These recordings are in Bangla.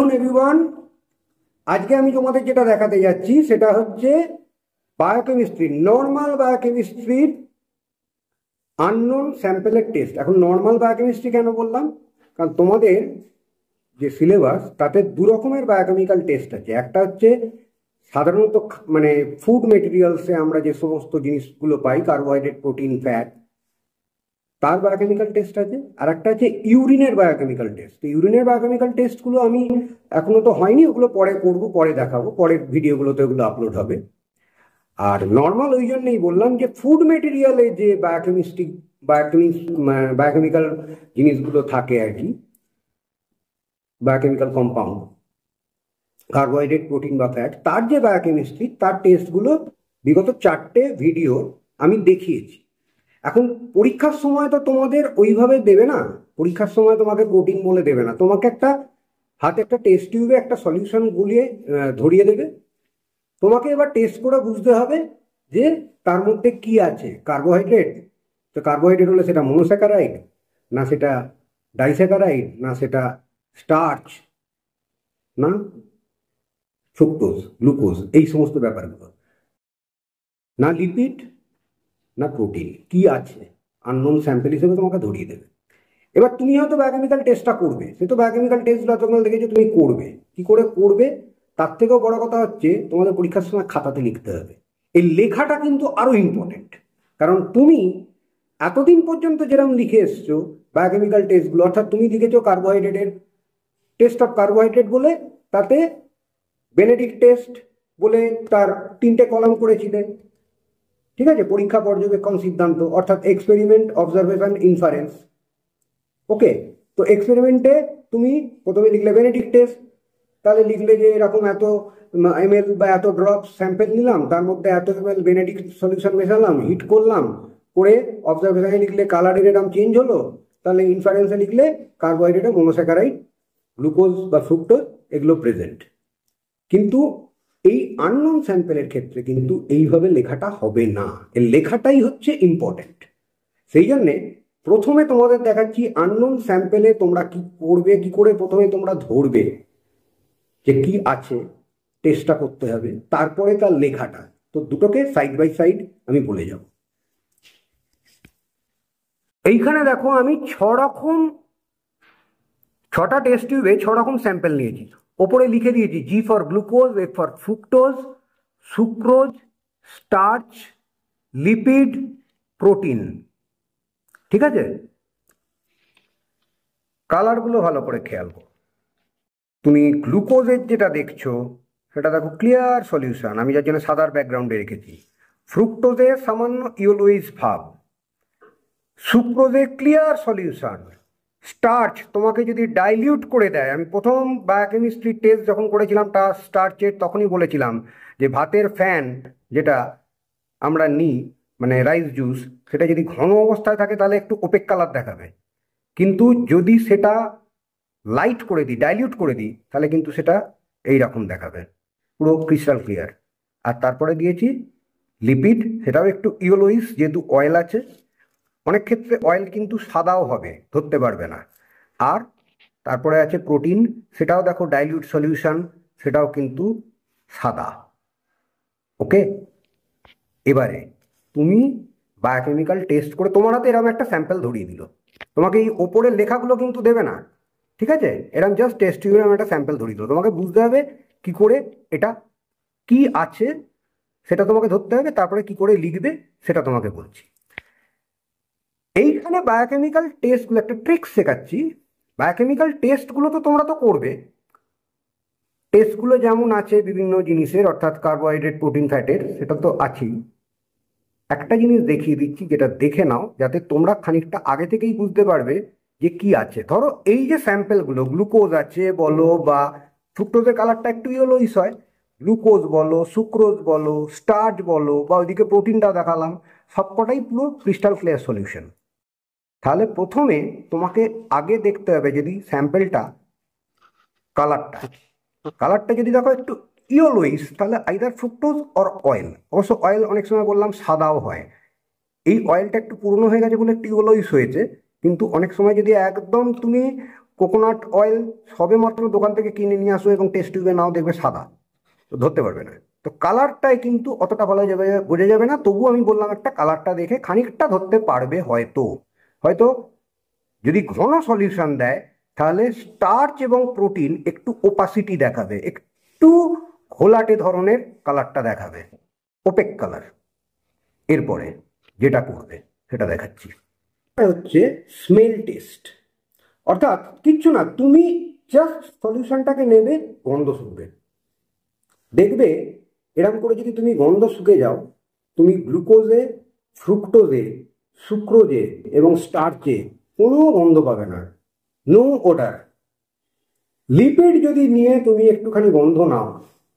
Afternoon everyone. আজকে আমি তোমাদের যেটা দেখাতে যাচ্ছি সেটা হচ্ছে বায়োকেমিস্ট্রি, নর্মাল বায়োকেমিস্ট্রির আননোন স্যাম্পেলের টেস্ট। এখন নর্মাল বায়োকেমিস্ট্রি কেন বললাম? কারণ তোমাদের যে সিলেবাস তাতে দু রকমের বায়োকেমিক্যাল টেস্ট আছে। একটা হচ্ছে সাধারণত মানে ফুড মেটেরিয়ালসে আমরা যে সমস্ত জিনিসগুলো পাই, কার্বোহাইড্রেট, প্রোটিন, ফ্যাট, তার বায়োকেমিক্যাল টেস্ট আছে। আর একটা আছে ইউরিনের বায়োকেমিক্যাল টেস্ট। তো ইউরিনের বায়োকেমিক্যাল টেস্টগুলো আমি এখনো তো হয়নি, ওগুলো পরে করব, পরে দেখাবো, পরের ভিডিওগুলোতে ওগুলো আপলোড হবে। আর নর্মাল ওই জন্যই বললাম যে ফুড মেটেরিয়ালে যে বায়োকেমিক্যাল জিনিসগুলো থাকে আর কি, বায়োকেমিক্যাল কম্পাউন্ড, কার্বোহাইড্রেট, প্রোটিন বা ফ্যাট, তার যে বায়োকেমিস্ট্রি তার টেস্টগুলো বিগত 4টে ভিডিও আমি দেখিয়েছি। এখন পরীক্ষার সময় তো তোমাদের ওইভাবে দেবে না, পরীক্ষার সময় তোমাকে প্রোটিন বলে দেবে না, তোমাকে একটা হাতে একটা টেস্ট টিউবে একটা সলিউশন গুলিয়ে ধরিয়ে দেবে। তোমাকে এবার টেস্ট করে বুঝতে হবে যে তার মধ্যে কি আছে। কার্বোহাইড্রেট, তো কার্বোহাইড্রেট হলে সেটা মনোস্যাকারাইড, না সেটা ডাইস্যাকারাইড, না সেটা স্টার্চ, না ফ্রুক্টোজ, গ্লুকোজ, এই সমস্ত ব্যাপারগুলো, না লিপিড, না প্রোটিন, কি আছে আননোন স্যাম্পল হিসেবে তোমাকে ধরিয়ে দেবে। এবার তুমি হয়তো বায়োকেমিক্যাল টেস্টটা করবে, সে তো বায়োকেমিক্যাল টেস্টগুলো তোমরা দেখেছো, তুমি করবে, কি করে করবে তার থেকেও বড় কথা হচ্ছে তোমাদের পরীক্ষার সময় খাতাতে লিখতে হবে। এই লেখাটা কিন্তু আরো ইম্পর্টেন্ট, কারণ তুমি এতদিন পর্যন্ত যেরকম লিখে এসছো বায়োকেমিক্যাল টেস্টগুলো, অর্থাৎ তুমি লিখেছো কার্বোহাইড্রেটের টেস্ট অফ কার্বোহাইড্রেট বলে, তাতে বেনেডিক্ট টেস্ট বলে তার 3টে কলাম করেছিলে, ঠিক আছে, পরীক্ষা, পর্যবেক্ষণ, সিদ্ধান্ত, অর্থাৎ এক্সপেরিমেন্ট, অবজারভেশন, ইনফারেন্স। ওকে, তো এক্সপেরিমেন্টে তুমি প্রথমে লিখলে বেনেডিক্ট টেস্ট, তাহলে লিখলে যে এরকম এত এমএল বা এত ড্রপ স্যাম্পেল নিলাম, তার মধ্যে এত এমএল বেনেডিক্ট সলিউশন মেশালাম, হিট করলাম, করে অবজারভেশনে লিখলে কালারের এরকম চেঞ্জ হলো, তাহলে ইনফারেন্সে লিখলে কার্বোহাইড্রেট, মনোস্যাকারাইড, গ্লুকোজ বা ফ্রুক্টোজ এগুলো প্রেজেন্ট। কিন্তু এই আননোন স্যাম্পেলের ক্ষেত্রে কিন্তু এইভাবে লেখাটা হবে না, এর লেখাটাই হচ্ছে ইম্পর্টেন্ট। সেই জন্যে প্রথমে তোমাদের দেখাচ্ছি আননোন স্যাম্পেলে তোমরা কি করবে, কি করে প্রথমে তোমরা ধরবে যে কি আছে, টেস্টটা করতে হবে, তারপরে তার লেখাটা। তো দুটোকে সাইড বাই সাইড আমি বলে যাব। এইখানে দেখো আমি 6টা টেস্ট টিউবে 6 রকম স্যাম্পেল নিয়েছি। ওপরে লিখে দিয়েছি G for glucose, A for fructose, sucrose, starch, lipid, protein, ঠিক আছে। কালারগুলো ভালো করে খেয়াল করো। তুমি গ্লুকোজের যেটা দেখছো সেটা দেখো ক্লিয়ার সলিউশন, আমি যার জন্য সাদার ব্যাকগ্রাউন্ডে রেখেছি। ফ্রুক্টোজে সামান্য ইয়েলোইশ ভাব, সুক্রোজে ক্লিয়ার সলিউশন। স্টার্চ তোমাকে যদি ডাইলিউট করে দেয়, আমি প্রথম বায়োকেমিস্ট্রি টেস্ট যখন করেছিলাম তা স্টার্চের, তখনই বলেছিলাম যে ভাতের ফ্যান যেটা আমরা নিই, মানে রাইস জুস, সেটা যদি ঘন অবস্থায় থাকে তাহলে একটু ওপেক কালার দেখাবে, কিন্তু যদি সেটা লাইট করে দিই, ডাইলিউট করে দিই, তাহলে কিন্তু সেটা এই রকম দেখাবে, পুরো ক্রিস্টাল ক্লিয়ার। আর তারপরে দিয়েছি লিপিড, সেটাও একটু ইয়েলোইশ, যেহেতু অয়েল আছে, অনেক ক্ষেত্রে অয়েল কিন্তু সাদাও হবে, ধরতে পারবে না। আর তারপরে আছে প্রোটিন, সেটাও দেখো ডাইলিউট সলিউশন, সেটাও কিন্তু সাদা। ওকে, এবারে তুমি বায়োকেমিক্যাল টেস্ট করে তোমার হাতে এরকম একটা স্যাম্পেল ধরিয়ে দিল, তোমাকে এই ওপরের লেখাগুলো কিন্তু দেবে না, ঠিক আছে, এরকম জাস্ট টেস্ট টিউবে এরকম একটা স্যাম্পেল ধরিয়ে দিল। তোমাকে বুঝতে হবে কি করে এটা কি আছে সেটা তোমাকে ধরতে হবে, তারপরে কি করে লিখবে সেটা তোমাকে বলছি। এইখানে বায়োকেমিক্যাল টেস্টগুলো একটা ট্রিক্স শেখাচ্ছি। বায়োকেমিক্যাল টেস্টগুলো তো তোমরা তো করবে, টেস্টগুলো যেমন আছে বিভিন্ন জিনিসের, অর্থাৎ কার্বোহাইড্রেট, প্রোটিন, ফ্যাটের, সেটা তো আছেই। একটা জিনিস দেখিয়ে দিচ্ছি, যেটা দেখে নাও, যাতে তোমরা খানিকটা আগে থেকেই বুঝতে পারবে যে কি আছে। ধরো এই যে স্যাম্পেলগুলো, গ্লুকোজ আছে বলো, বা ফ্রুক্টোজের কালারটা একটু ইয়েলোইশ হয়, গ্লুকোজ বলো, সুক্রোজ বলো, স্টার্চ বলো, বা ওইদিকে প্রোটিনটা দেখালাম, সবকটাই পুরো ক্রিস্টাল ক্লিয়ার সলিউশন। তাহলে প্রথমে তোমাকে আগে দেখতে হবে যদি স্যাম্পেলটা কালারটা যদি দেখো একটু ইয়েলোইশ, তাহলে আইদার ফ্রুক্টোজ অর অয়েল। অবশ্য অয়েল অনেক সময় বললাম সাদাও হয়, এই অয়েলটা একটু পুরনো হয়ে গেছে বলে একটু ইয়েলোইশ হয়েছে, কিন্তু অনেক সময় যদি একদম তুমি কোকোনাট অয়েল সবে মাত্র দোকান থেকে কিনে নিয়ে আসো এবং টেস্ট টিউবে নাও, দেখবে সাদা, তো ধরতে পারবে না। তো কালারটাই কিন্তু অতটা ভালো যাবে, বোঝা যাবে না, তবু আমি বললাম একটা কালারটা দেখে খানিকটা ধরতে পারবে হয়তো। হয়তো যদি ঘন সলিউশন দেয় তাহলে স্টার্চ এবং প্রোটিন একটু ওপাসিটি দেখাবে, একটু ঘোলাটে ধরনের কালারটা দেখাবে, ওপেক কালার। এরপরে যেটা করবে সেটা দেখাচ্ছি, হচ্ছে স্মেল টেস্ট। অর্থাৎ কিচ্ছু না, তুমি জাস্ট সলিউশনটাকে নেবে, গন্ধ শুকবে, দেখবে এরকম করে যদি তুমি গন্ধ শুকে যাও, তুমি গ্লুকোজে, ফ্রুক্টোজে, সুক্রোজে এবং স্টার্চে কোনো গন্ধ পাবে না, নো ওডার। লিপিড যদি নিয়ে তুমি একটুখানি গন্ধ নাও,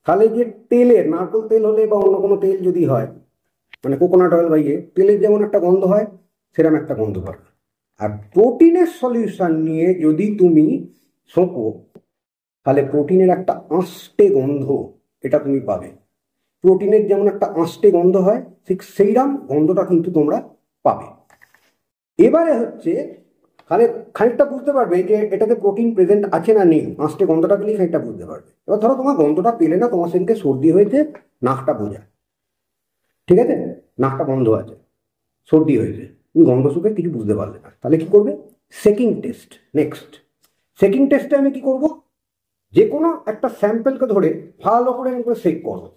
তাহলে যে তেলের, নারকেল তেল হলে বা অন্য কোনো তেল যদি হয়, মানে কোকোনাট অয়েল বাইয়ে তেলের যেমন একটা গন্ধ হয়, সেরকম একটা গন্ধ পাবে। আর প্রোটিনের সলিউশন নিয়ে যদি তুমি শোঁকো, তাহলে প্রোটিনের একটা আঁশটে গন্ধ এটা তুমি পাবে। প্রোটিনের যেমন একটা আঁশটে গন্ধ হয়, ঠিক সেইরকম গন্ধটা কিন্তু তোমরা পাবে। এবারে হচ্ছে তাহলে খানিকটা বুঝতে পারবে যে এটাতে প্রোটিন প্রেজেন্ট আছে না নেই, আঁশটে গন্ধটা পেলেই খানিকটা বুঝতে পারবে। এবার ধরো তোমার গন্ধটা পেলে না, তোমার সেদিনকে সর্দি হয়েছে, নাকটা বোঝা, ঠিক আছে, নাকটা বন্ধ আছে, সর্দি হয়েছে, তুমি গন্ধ শুকে কিছু বুঝতে পারলে না, তাহলে কি করবে? Checking test. নেক্সট সেকিং টেস্টে আমি কি করব, যে কোনো একটা স্যাম্পেলকে ধরে ভালো করে সেক করবো।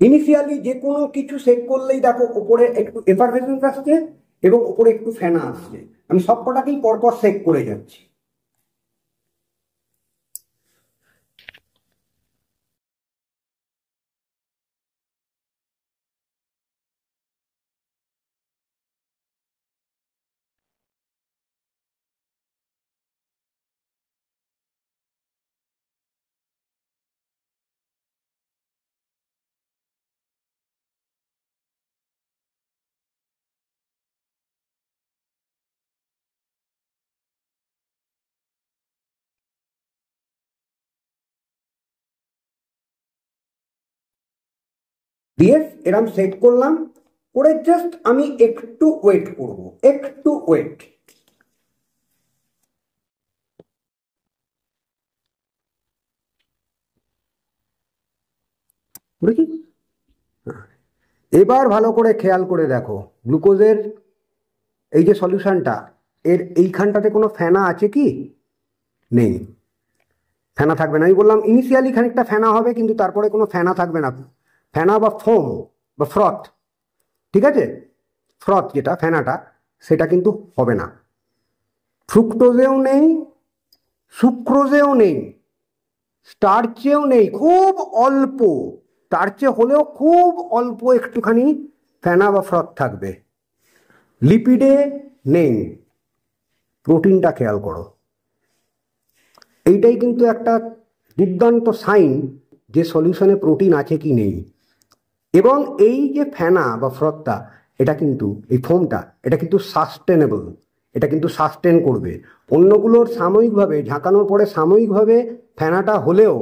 ইনিশিয়ালি যে কোনো কিছু সেক করলেই দেখো উপরে একটু এফারভেসেন্স আসছে এবং উপরে একটু ফেনা আসছে। আমি সব কটাকেই পরপর সেক করে যাচ্ছি। দিয়ে এরম সেট করলাম, করে জাস্ট আমি একটু ওয়েট করব, একটু ওয়েট। বুঝলি? এবার ভালো করে খেয়াল করে দেখো, গ্লুকোজের এই যে সলিউশনটা, এর এইখানটাতে কোনো ফেনা আছে কি? নেই, ফেনা থাকবে না। আমি বললাম ইনিশিয়ালি খানিকটা ফেনা হবে, কিন্তু তারপরে কোনো ফেনা থাকবে না, ফেনা বা ফোম বা ফ্রথ, ঠিক আছে, ফ্রথ যেটা ফেনাটা, সেটা কিন্তু হবে না। ফ্রুক্টোজেও নেই, সুক্রোজেও নেই, স্টার্চেও নেই, খুব অল্প, স্টার্চে হলেও খুব অল্প একটুখানি ফেনা বা ফ্রথ থাকবে। লিপিডে নেই। প্রোটিনটা খেয়াল করো, এইটাই কিন্তু একটা দুর্দান্ত সাইন যে সলিউশনে প্রোটিন আছে কি নেই। এবং এই যে ফেনা বা ফ্রথটা, এটা কিন্তু এই ফোমটা, এটা কিন্তু সাস্টেনেবল, এটা কিন্তু সাস্টেন করবে। অন্যগুলোর সাময়িকভাবে ঝাঁকানোর পরে সাময়িকভাবে ফেনাটা হলেও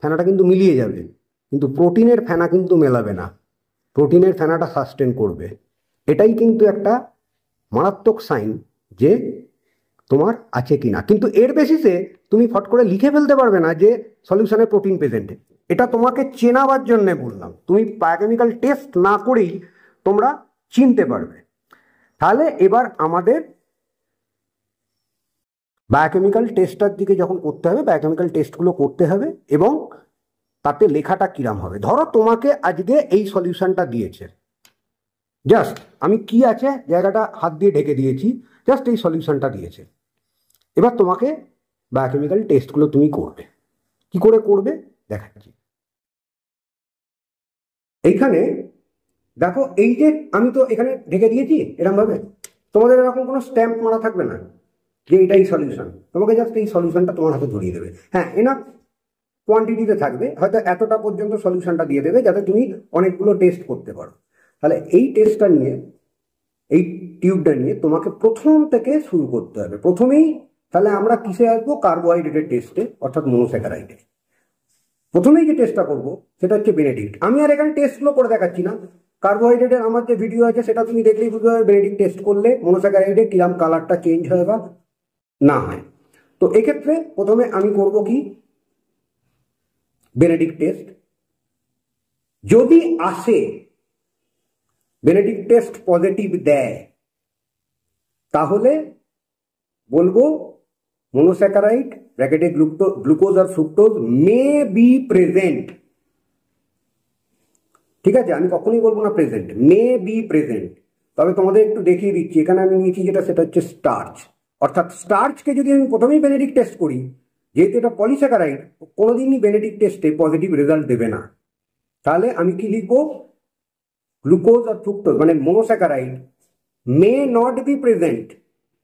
ফেনাটা কিন্তু মিলিয়ে যাবে, কিন্তু প্রোটিনের ফেনা কিন্তু মেলাবে না, প্রোটিনের ফেনাটা সাস্টেন করবে। এটাই কিন্তু একটা মারাত্মক সাইন যে তোমার আছে কি না। কিন্তু এর বেসিসে তুমি ফট করে লিখে ফেলতে পারবে না যে সলিউশনে প্রোটিন প্রেজেন্ট। এটা তোমাকে চেনাবার জন্য বললাম, তুমি বায়োকেমিক্যাল টেস্ট না করেই তোমরা চিনতে পারবে। তাহলে এবার আমাদের বায়োকেমিক্যাল টেস্টটার দিকে যখন করতে হবে, বায়োকেমিক্যাল টেস্টগুলো করতে হবে এবং তাতে লেখাটা কিরাম হবে। ধরো তোমাকে আজকে এই সলিউশনটা দিয়েছে, জাস্ট আমি কি আছে জায়গাটা হাত দিয়ে ঢেকে দিয়েছি, জাস্ট এই সলিউশনটা দিয়েছে। এবার তোমাকে বায়োকেমিক্যাল টেস্টগুলো তুমি করবে। কি করে করবে দেখাচ্ছি। এইখানে দেখো, এই যে আমি তো এখানে ঢেকে দিয়েছি এরকম ভাবে, তোমাদের এরকম কোনো স্ট্যাম্প মারা থাকবে না যে এটাই সলিউশন, তোমাকে জাস্ট এই সলিউশনটা তোমার হাতে ধরিয়ে দেবে। হ্যাঁ, এনাফ কোয়ান্টিটিতে থাকবে, হয়তো এতটা পর্যন্ত সলিউশনটা দিয়ে দেবে যাতে তুমি অনেকগুলো টেস্ট করতে পারো। তাহলে এই টেস্টটা নিয়ে, এই টিউবটা নিয়ে তোমাকে প্রথম থেকে শুরু করতে হবে। প্রথমেই তাহলে আমরা কিসে আসবো? কার্বোহাইড্রেটের টেস্টে, অর্থাৎ মনোস্যাকারাইডে। প্রথমেই যে টেস্টটা করবো সেটা হচ্ছে বেনেডিক্ট। আমি আর এখানে টেস্টগুলো করে দেখাচ্ছি না, কার্বোহাইড্রেটের আমার যে ভিডিও আছে সেটা তুমি দেখলেই বুঝতে পারবে বেনেডিক্ট টেস্ট করলে মনোস্যাকারাইডে কিরম কালারটা চেঞ্জ হয় বা না হয়। তো এক্ষেত্রে প্রথমে আমি করব কি, বেনেডিক্ট টেস্ট যদি আসে, বেনেডিক্ট টেস্ট পজিটিভ দেয়, তাহলে বলবো মনোস্যাকারাইড ব্র্যাকেটে গ্লুকোজ আর ফ্রুক্টোজ মে বি প্রেজেন্ট। ঠিক আছে, আমি কখনোই বলবো না প্রেজেন্ট, মে বি প্রেজেন্ট। তবে তোমাদের একটু দেখিয়ে দিচ্ছি, এখানে আমি নিয়েছি যেটা, সেটা হচ্ছে স্টার্চ। অর্থাৎ স্টার্চকে যদি আমি প্রথমেই বেনেডিক্ট টেস্ট করি, যেহেতু এটা পলিস্যাকারাইড, কোনোদিনই বেনেডিক্ট টেস্টে পজিটিভ রেজাল্ট দেবে না। তাহলে আমি কি লিখবো, গ্লুকোজ আর ফ্রুক্টোজ মানে monosaccharide may not be present,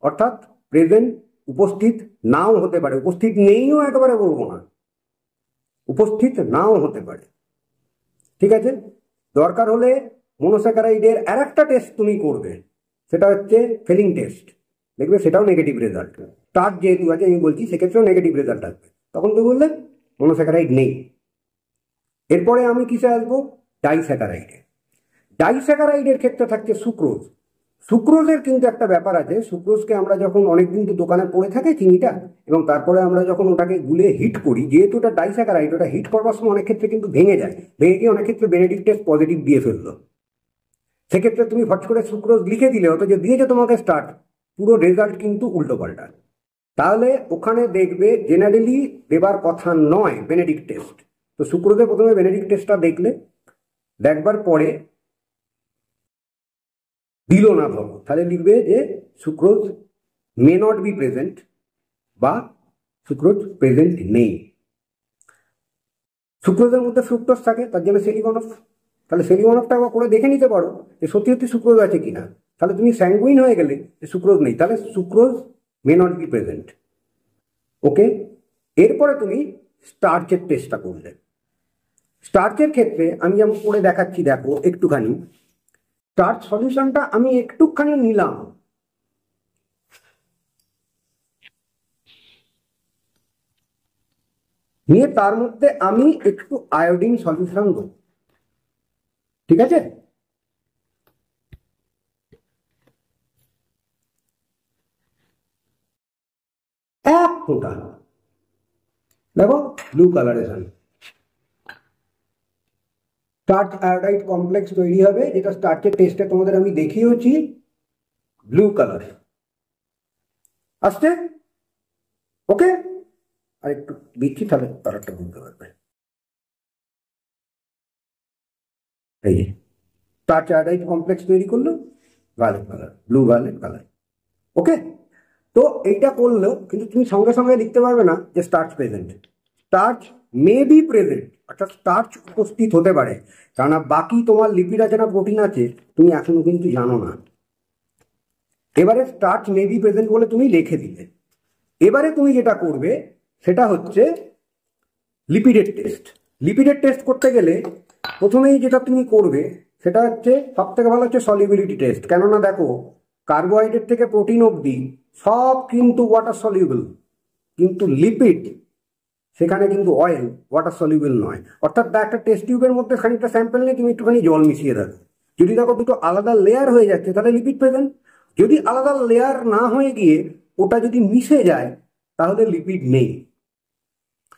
অর্থাৎ প্রেজেন্ট উপস্থিত নাও হতে পারে, উপস্থিত নেইও একেবারে বলবো না, উপস্থিত নাও হতে পারে। ঠিক আছে, দরকার হলে মনোস্যাকারাইডের আর একটা টেস্ট তুমি করবে, সেটা হচ্ছে ফেলিং টেস্ট, দেখবে সেটাও নেগেটিভ রেজাল্ট। স্টার্চ যেহেতু আছে আমি বলছি, সেক্ষেত্রেও নেগেটিভ রেজাল্ট আসবে, তখন তুমি বললে মনোস্যাকারাইড নেই। এরপরে আমি কিসে আসবো, ডাইস্যাকারাইডে। ডাইস্যাকারাইডের ক্ষেত্রে থাকছে সুক্রোজ। সুক্রোজের কিন্তু একটা ব্যাপার আছে, সুক্রোজকে আমরা যখন অনেকদিন তো দোকানে পড়ে থাকে চিনিটা, এবং তারপরে আমরা যখন ওটাকে গুলে হিট করি, যেহেতু ওটা ডাইস্যাকারাইড, ওটা হিট করবার সময় অনেক ক্ষেত্রে কিন্তু ভেঙে যায়, ভেঙে গিয়ে অনেক ক্ষেত্রে বেনেডিক্ট টেস্ট পজিটিভ দিয়ে ফেললো। সেক্ষেত্রে তুমি হট করে সুক্রোজ লিখে দিলে, অথচ দিয়েছে তোমাকে স্টার্ট, পুরো রেজাল্ট কিন্তু উল্টো পাল্টা। তাহলে ওখানে দেখবে জেনারেলি দেবার কথা নয় বেনেডিক্ট টেস্ট। তো সুক্রোজে প্রথমে বেনেডিক্ট টেস্টটা দেখলে, দেখবার পরে দিল না ধরো, তাহলে লিখবে যে sucrose may not be present বা সুক্রোজ প্রেজেন্ট নেই। সুক্রোজের মধ্যে ফ্রুক্টোজ থাকে, তার জন্য সেলিকনফ, তাহলে সেলিকনফটা একবার করে দেখে নিতে পারো যে সত্যি সত্যি সুক্রোজ আছে কিনা। তাহলে তুমি স্যাঙ্গুইন হয়ে গেলে যে সুক্রোজ নেই, তাহলে sucrose may not be present. Okay, এরপরে তুমি স্টার্চের টেস্টটা করলে। স্টার্চের ক্ষেত্রে আমি যেমন করে দেখাচ্ছি, দেখো একটুখানি স্টার্চ সলিউশনটা আমি একটুখানি নিলাম, নিয়ে তার মধ্যে আমি একটু আয়োডিন সলিউশন দেবো। ঠিক আছে, এক ফোঁটা, দেখো blue colouration, starch iodide complex তৈরি হবে, যেটা স্টার্চের টেস্টে তোমাদের আমি দেখিয়েছি, ব্লু কালার আসছে। ওকে, আর একটু দিচ্ছি, তাহলে কালারটা বুঝতে পারবে। এই যে স্টার্চ আয়োডাইড কমপ্লেক্স তৈরি করলো, violet colour, blue violet colour. Okay, তো এইটা করলেও কিন্তু তুমি সঙ্গে সঙ্গে লিখতে পারবে না যে starch present. Starch May be present, অর্থাৎ স্টার্চ উপস্থিত হতে পারে, কেননা বাকি তোমার লিপিড আছে না প্রোটিন আছে তুমি এখনো কিন্তু জানো না। এবারে স্টার্চ মে বি প্রেজেন্ট বলে তুমি লিখে দিলে, এবারে তুমি যেটা করবে সেটা হচ্ছে লিপিডের টেস্ট। লিপিডের টেস্ট করতে গেলে প্রথমেই যেটা তুমি করবে সেটা হচ্ছে, সব থেকে ভালো হচ্ছে সলিউবিলিটি টেস্ট। কেননা দেখো, কার্বোহাইড্রেট থেকে প্রোটিন অবধি সব কিন্তু ওয়াটার সলিউবল, কিন্তু লিপিড সেখানে কিন্তু অয়েল ওয়াটার সলিউবল নয়। অর্থাৎ একটা টেস্ট টিউবের মধ্যে খানিকটা স্যাম্পল নিয়ে তুমি একটুখানি জল মিশিয়ে রাখো, যদি দেখো দুটো আলাদা লেয়ার হয়ে যাচ্ছে তাহলে লিপিড প্রেজেন্ট, যদি আলাদা লেয়ার না হয়ে গিয়ে ওটা যদি মিশে যায় তাহলে লিপিড নেই।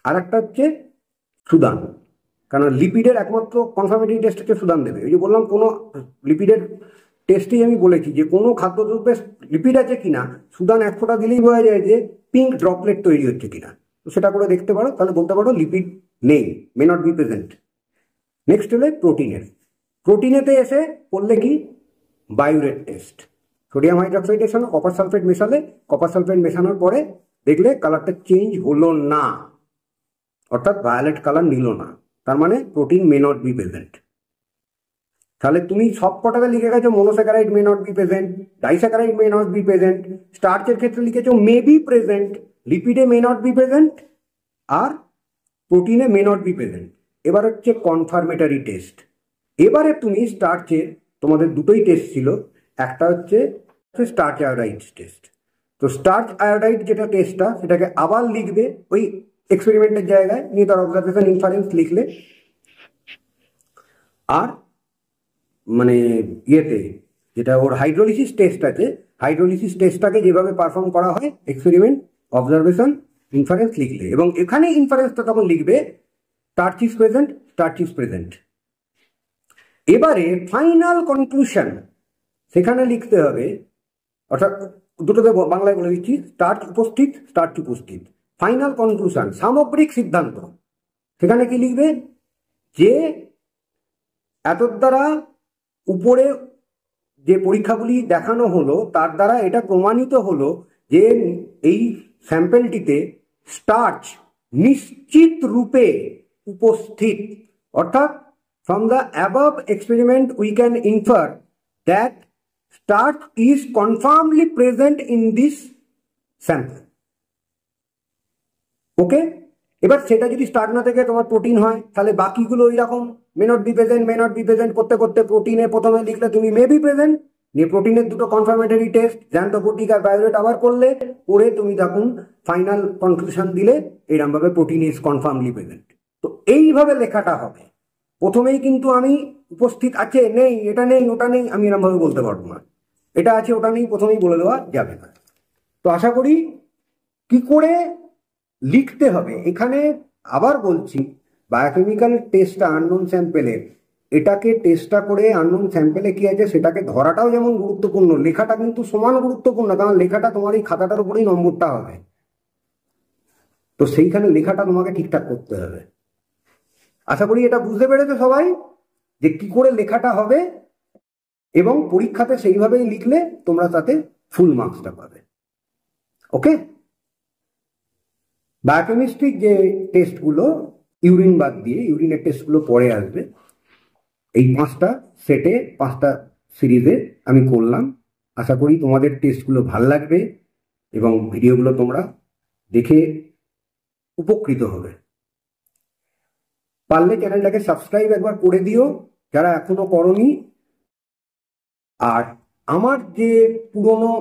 আর একটা হচ্ছে সুদান, কারণ লিপিডের একমাত্র কনফার্মেটরি টেস্ট হচ্ছে সুদান দেবে। ওই যে বললাম, কোনো লিপিডের টেস্টেই আমি বলেছি যে কোনো খাদ্যদ্রব্যে লিপিড আছে কিনা, সুদান এক ফোঁটা দিলেই বোঝা যায় যে পিঙ্ক ড্রপলেট তৈরি হচ্ছে কিনা। তো সেটা করে দেখতে পারো, তাহলে বলতে পারো লিপিড নেই, মে নট বি প্রেজেন্ট। নেক্সট হলে প্রোটিনের। প্রোটিনেতে এসে করলে কি, বায়োরেট টেস্ট, সোডিয়াম হাইড্রক্সাইডের সঙ্গে কপার সালফেট মেশালে, কপার সালফেট মেশানোর পরে দেখলে কালারটা চেঞ্জ হলো না, অর্থাৎ ভায়োলেট কালার নিল না, তার মানে protein may not be present. তাহলে তুমি সব কটাতে লিখে গেছো monosaccharide may not be present, disaccharide may not be present, স্টার্চের ক্ষেত্রে লিখেছো মে বি প্রেজেন্ট, লিপিডে মে নট বি প্রেজেন্ট, আর প্রোটিনে মে নট বি প্রেজেন্ট। এবার হচ্ছে কনফার্মেটরি টেস্ট। এবারে তুমি স্টার্চের, তোমাদের দুটোই টেস্ট ছিল, একটা হচ্ছে স্টার্চ আয়োডাইড টেস্ট। তো স্টার্চ আয়োডাইড যেটা টেস্টটা, সেটাকে আবার লিখবে ওই এক্সপেরিমেন্টের জায়গায়, নিয়ে তার অবজারভেশন ইনফারেন্স লিখলে। আর মানে ইয়েতে যেটা ওর হাইড্রোলিসিস টেস্ট আছে, হাইড্রোলিসিস টেস্টটাকে যেভাবে পারফর্ম করা হয় এক্সপেরিমেন্ট, অবজারভেশন, ইনফারেন্স লিখলে, এবং এখানে ইনফারেন্সটা তখন লিখবে starch is present, starch is present. এবারে ফাইনাল কনক্লুশন সেখানে লিখতে হবে, অর্থাৎ দুটোতে বাংলায় বলে দিচ্ছি, স্টার্চ উপস্থিত, স্টার্চ উপস্থিত। ফাইনাল কনক্লুশন সামগ্রিক সিদ্ধান্ত, সেখানে কি লিখবে যে এত দ্বারা উপরে যে পরীক্ষাগুলি দেখানো হলো তার দ্বারা এটা প্রমাণিত হলো যে এই স্যাম্পেলটিতে স্টার্চ নিশ্চিত রূপে উপস্থিত, অর্থাৎ from the above experiment we can infer that starch is confirmedly present in this sample. ওকে, এবার সেটা যদি স্টার্চ না থেকে তোমার প্রোটিন হয় তাহলে বাকিগুলো এরকম মে not be present, May not be present করতে করতে প্রোটিনে প্রথমে লিখলে তুমি মে বি প্রেজেন্ট, নিয়ে প্রোটিনের দুটো কনফার্মেটরি টেস্ট জ্যান্থোপোটিক আর ভায়োলেট আবার করলে, করে তুমি তখন ফাইনাল কনক্লুশন দিলে এরকম ভাবে প্রোটিন ইজ কনফার্মলি প্রেজেন্ট। তো এইভাবে লেখাটা হবে। প্রথমেই কিন্তু আমি উপস্থিত আছে নেই, এটা নেই ওটা নেই আমি এরকম ভাবে বলতে পারবো না, এটা আছে ওটা নেই প্রথমেই বলে দেওয়া যাবে না। তো আশা করি কি করে লিখতে হবে, এখানে আবার বলছি বায়োকেমিক্যাল টেস্টটা আননোন স্যাম্পেলের, এটাকে টেস্টটা করে আননোন স্যাম্পেলে কি আছে সেটাকে ধরাটাও যেমন গুরুত্বপূর্ণ, লেখাটা কিন্তু সমান গুরুত্বপূর্ণ, কারণ লেখাটা তোমার এই খাতাটার উপরেই নম্বরটা হবে। তো সেইখানে লেখাটা তোমাকে ঠিকঠাক করতে হবে। আশা করি এটা বুঝতে পেরেছো সবাই যে কি করে লেখাটা হবে, এবং পরীক্ষাতে সেইভাবেই লিখলে তোমরা তাতে ফুল মার্কসটা পাবে। ওকে, বায়োকেমিস্ট্রির যে টেস্টগুলো ইউরিন বাদ দিয়ে, ইউরিনের টেস্টগুলো পরে আসবে, এই 5টা সেটে 5টা সিরিজে আমি করলাম। আশা করি তোমাদের টেস্টগুলো ভাল লাগবে এবং ভিডিওগুলো তোমরা দেখে উপকৃত হবে। পারলে চ্যানেলটাকে সাবস্ক্রাইব একবার করে দিও যারা এখনো করনি। আর আমার যে পুরনো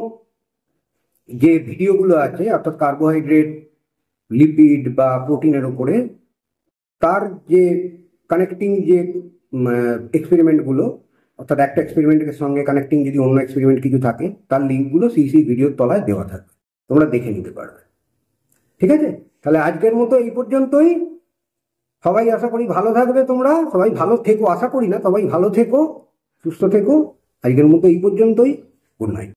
যে ভিডিওগুলো আছে অর্থাৎ কার্বোহাইড্রেট, লিপিড বা প্রোটিনের উপরে, তার যে কানেক্টিং যে এক্সপেরিমেন্টগুলো, অর্থাৎ একটা এক্সপেরিমেন্টের সঙ্গে কানেক্টিং যদি অন্য এক্সপেরিমেন্ট কিছু থাকে তার লিঙ্কগুলো সেই ভিডিওর তলায় দেওয়া থাকবে, তোমরা দেখে নিতে পারবে। ঠিক আছে, তাহলে আজকের মতো এই পর্যন্তই। সবাই আশা করি ভালো থাকবে, তোমরা সবাই ভালো থেকো, আশা করি না, সবাই ভালো থেকো, সুস্থ থেকো। আজকের মতো এই পর্যন্তই। Good night.